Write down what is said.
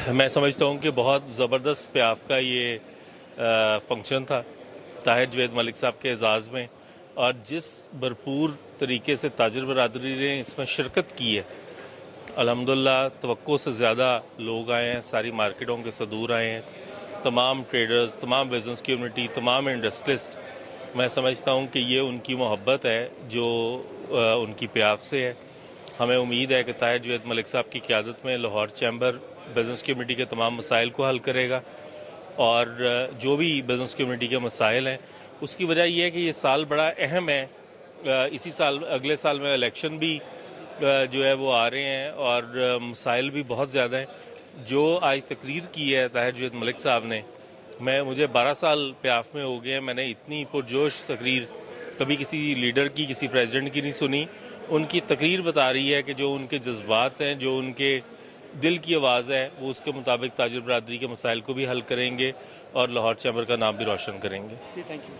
मैं समझता हूँ कि बहुत ज़बरदस्त प्याफ का ये फंक्शन था ताहिर जवेद मलिक साहब के एजाज़ में, और जिस भरपूर तरीके से ताजिर बरादरी ने इसमें शिरकत की है, अल्हम्दुलिल्लाह तवक्को से ज़्यादा लोग आए हैं, सारी मार्केटों के सदूर आए हैं, तमाम ट्रेडर्स, तमाम बिजनेस कम्युनिटी, तमाम इंडस्ट्रियलिस्ट। मैं समझता हूँ कि ये उनकी मोहब्बत है जो उनकी प्याफ से है। हमें उम्मीद है कि ताहिर जवेद मलिक साहब की क़यादत में लाहौर चैम्बर बिज़नेस कम्युनिटी के तमाम मसाइल को हल करेगा, और जो भी बिज़नेस कम्युनिटी के मसाइल हैं उसकी वजह यह है कि ये साल बड़ा अहम है। इसी साल, अगले साल में इलेक्शन भी जो है वो आ रहे हैं, और मसाइल भी बहुत ज़्यादा हैं। जो आज तकरीर की है ताहिर जवेद मलिक साहब ने, मुझे 12 साल प्याफ में हो गए हैं, मैंने इतनी पुरजोश तकरीर कभी किसी लीडर की, किसी प्रेसिडेंट की नहीं सुनी। उनकी तकरीर बता रही है कि जो उनके जज्बात हैं, जो उनके दिल की आवाज़ है, वो उसके मुताबिक ताजिर बरादरी के मसाइल को भी हल करेंगे और लाहौर चैम्बर का नाम भी रोशन करेंगे। जी, थैंक यू।